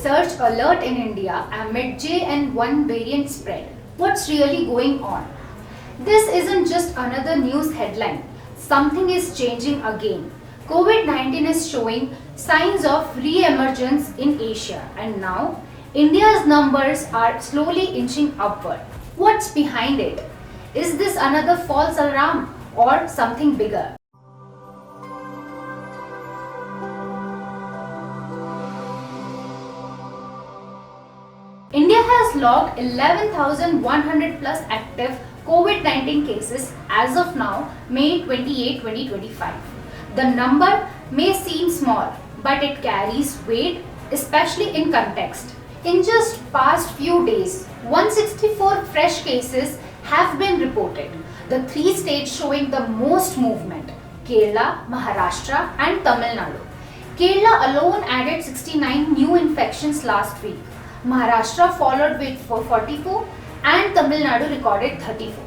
surge alert in India amid JN1 variant spread. What's really going on? This isn't just another news headline. Something is changing again. COVID-19 is showing signs of re-emergence in Asia, and now India's numbers are slowly inching upward. What's behind it? Is this another false alarm or something bigger? India has logged 11,100 plus active COVID-19 cases as of now, May 28, 2025. The number may seem small, but it carries weight, especially in context. In just past few days, 164 fresh cases have been reported. The three states showing the most movement: Kerala, Maharashtra and Tamil Nadu. Kerala alone added 69 new infections last week. Maharashtra followed with 44 and Tamil Nadu recorded 34.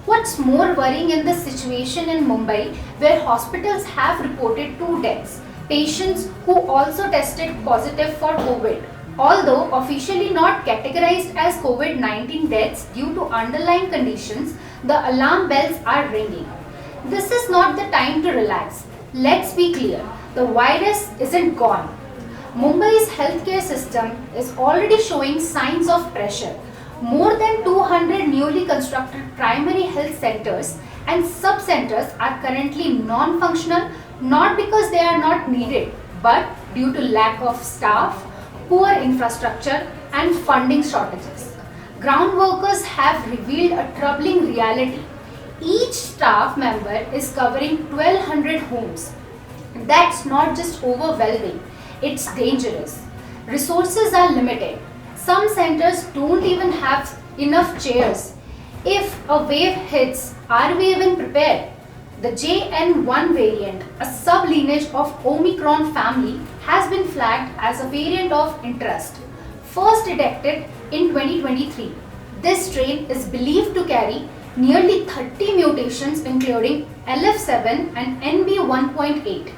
What's more worrying in this situation in Mumbai, where hospitals have reported 2 deaths, patients who also tested positive for COVID. Although officially not categorized as COVID-19 deaths due to underlying conditions, the alarm bells are ringing. This is not the time to relax. Let's be clear, the virus isn't gone. Mumbai's healthcare system is already showing signs of pressure. More than 200 newly constructed primary health centers and sub-centers are currently non-functional, not because they are not needed, but due to lack of staff, poor infrastructure and funding shortages. Ground workers have revealed a troubling reality. Each staff member is covering 1,200 homes. That's not just overwhelming, it's dangerous. Resources are limited. Some centers don't even have enough chairs. If a wave hits, are we even prepared? The JN1 variant, a sub-lineage of Omicron family, has been flagged as a variant of interest. First detected in 2023, this strain is believed to carry nearly 30 mutations including LF7 and NB1.8.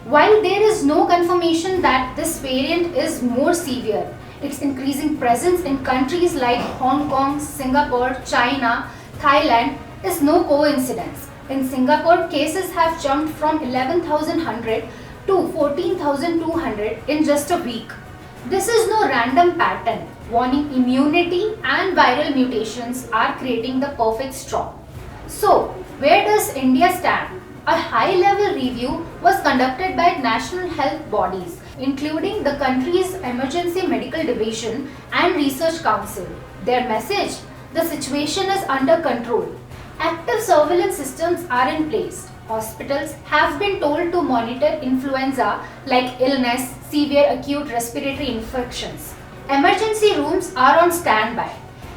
While there is no confirmation that this variant is more severe, its increasing presence in countries like Hong Kong, Singapore, China, Thailand is no coincidence. In Singapore, cases have jumped from 11,100 to 14,200 in just a week. This is no random pattern. Warning immunity and viral mutations are creating the perfect storm. So, where does India stand? A high-level review was conducted by national health bodies, including the country's Emergency Medical Division and Research Council. Their message: the situation is under control. Active surveillance systems are in place. Hospitals have been told to monitor influenza like illness, severe acute respiratory infections. Emergency rooms are on standby.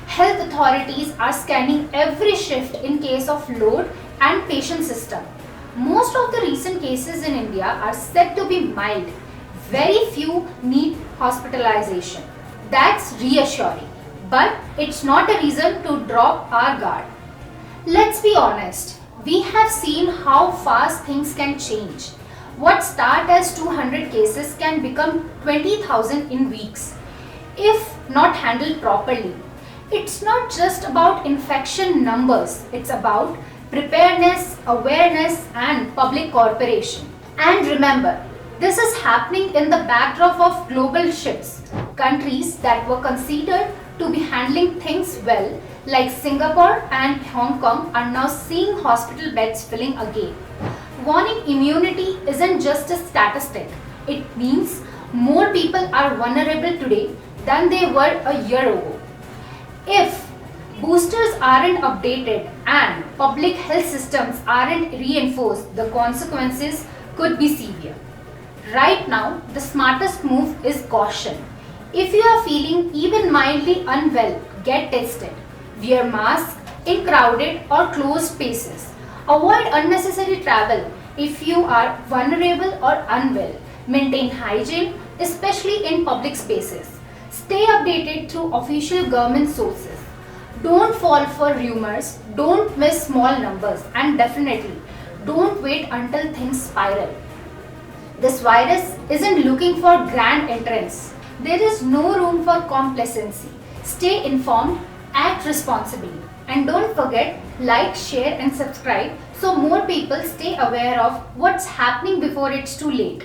Health authorities are scanning every shift in case of load and patient system. Most of the recent cases in India are said to be mild. Very few need hospitalization. That's reassuring, but it's not a reason to drop our guard. Let's be honest, we have seen how fast things can change. What start as 200 cases can become 20,000 in weeks, if not handled properly. It's not just about infection numbers, it's about preparedness, awareness and public cooperation. And remember, this is happening in the backdrop of global shifts. Countries that were considered to be handling things well, like Singapore and Hong Kong, are now seeing hospital beds filling again. Warning immunity isn't just a statistic. It means more people are vulnerable today than they were a year ago. If boosters aren't updated and public health systems aren't reinforced, the consequences could be severe. Right now, the smartest move is caution. If you are feeling even mildly unwell, get tested. Wear masks in crowded or closed spaces. Avoid unnecessary travel if you are vulnerable or unwell. Maintain hygiene, especially in public spaces. Stay updated through official government sources. Don't fall for rumors, don't miss small numbers, and definitely don't wait until things spiral. This virus isn't looking for grand entrance. There is no room for complacency. Stay informed, act responsibly, and don't forget like, share and subscribe so more people stay aware of what's happening before it's too late.